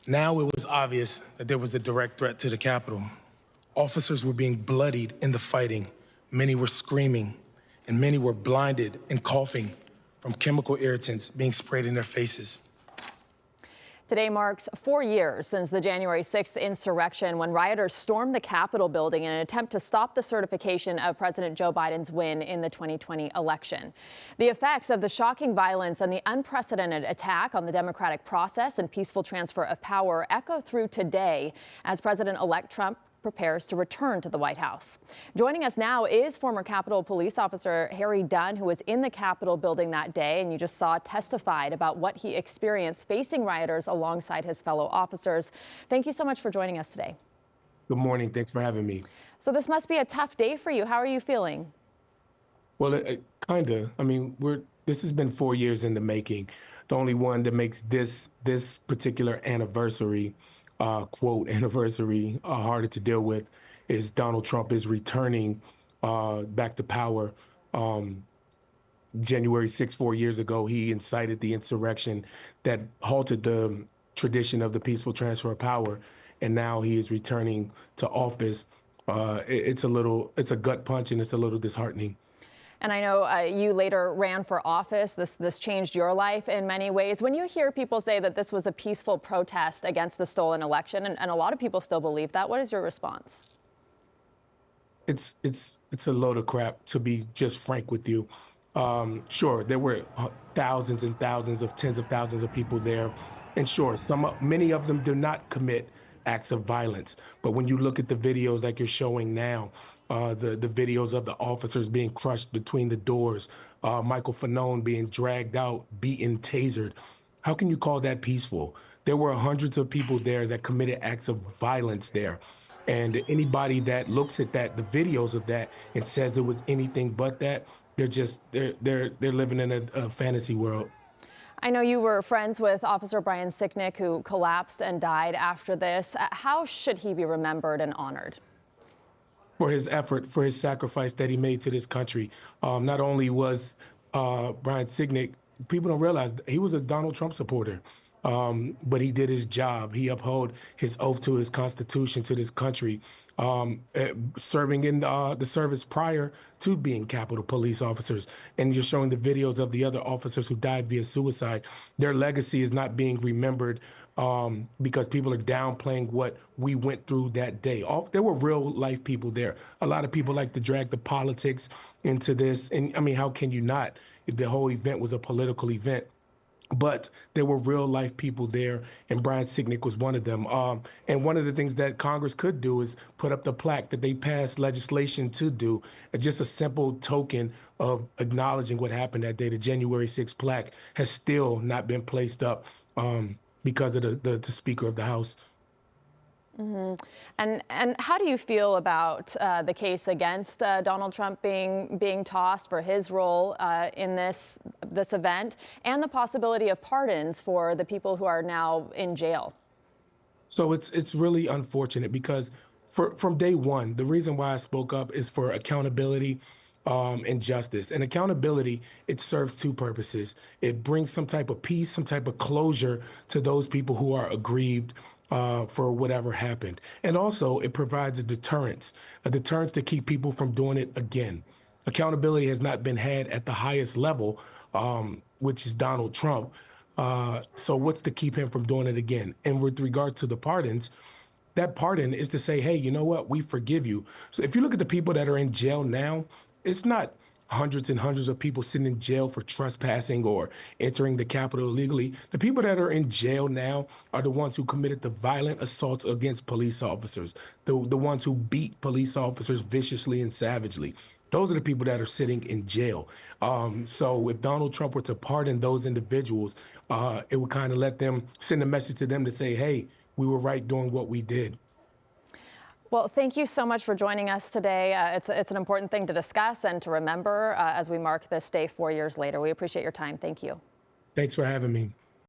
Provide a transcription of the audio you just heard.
Now it was obvious that there was a direct threat to the Capitol. Officers were being bloodied in the fighting. Many were screaming, and many were blinded and coughing from chemical irritants being sprayed in their faces. Today marks 4 years since the January 6th insurrection, when rioters stormed the Capitol building in an attempt to stop the certification of President Joe Biden's win in the 2020 election. The effects of the shocking violence and the unprecedented attack on the democratic process and peaceful transfer of power echo through today as President-elect Trump prepares to return to the White House. Joining us now is former Capitol Police Officer Harry Dunn, who was in the Capitol building that day, and you just saw testified about what he experienced facing rioters alongside his fellow officers. Thank you so much for joining us today. Good morning. Thanks for having me. So this must be a tough day for you. How are you feeling? Well, kind of. I mean, this has been 4 years in the making. The only one that makes this particular anniversary quote anniversary harder to deal with is Donald Trump is returning back to power. January 6th, 4 years ago, he incited the insurrection that halted the tradition of the peaceful transfer of power, and now he is returning to office. It's a gut punch, and it's a little disheartening. And I know you later ran for office. This changed your life in many ways. When you hear people say that this was a peaceful protest against the stolen election, and a lot of people still believe that, what is your response? It's a load of crap, to be just frank with you. Sure, there were thousands and thousands of tens of thousands of people there, and sure, many of them did not commit acts of violence. But when you look at the videos like you're showing now, the videos of the officers being crushed between the doors, Michael Fanone being dragged out, beaten, tasered, how can you call that peaceful? There were hundreds of people there that committed acts of violence there. And anybody that looks at that, the videos of that, and says it was anything but that, they're living in a fantasy world. I know you were friends with Officer Brian Sicknick, who collapsed and died after this. How should he be remembered and honored? For his effort, for his sacrifice that he made to this country. Not only was Brian Sicknick, people don't realize he was a Donald Trump supporter, but he did his job. He upheld his oath to his Constitution, to this country, serving in the service prior to being Capitol Police officers. And you're showing the videos of the other officers who died via suicide. Their legacy is not being remembered because people are downplaying what we went through that day. There were real life people there. A lot of people like to drag the politics into this. And I mean, how can you not? The whole event was a political event. But there were real life people there, and Brian Sicknick was one of them. And one of the things that Congress could do is put up the plaque that they passed legislation to do, just a simple token of acknowledging what happened that day. The January 6th plaque has still not been placed up because of the Speaker of the House. Mm-hmm. And how do you feel about the case against Donald Trump being tossed for his role in this event, and the possibility of pardons for the people who are now in jail? So it's really unfortunate because from day one, the reason why I spoke up is for accountability and justice. And accountability, it serves two purposes. It brings some type of peace, some type of closure to those people who are aggrieved for whatever happened. And also, it provides a deterrence to keep people from doing it again. Accountability has not been had at the highest level, which is Donald Trump. So what's to keep him from doing it again? And with regard to the pardons, that pardon is to say, hey, you know what? We forgive you. So if you look at the people that are in jail now, it's not hundreds and hundreds of people sitting in jail for trespassing or entering the Capitol illegally. The people that are in jail now are the ones who committed the violent assaults against police officers, the ones who beat police officers viciously and savagely. Those are the people that are sitting in jail. So if Donald Trump were to pardon those individuals, it would kind of let them send a message to them to say, hey, we were right doing what we did. Well, thank you so much for joining us today. It's an important thing to discuss and to remember as we mark this day 4 years later. We appreciate your time. Thank you. Thanks for having me.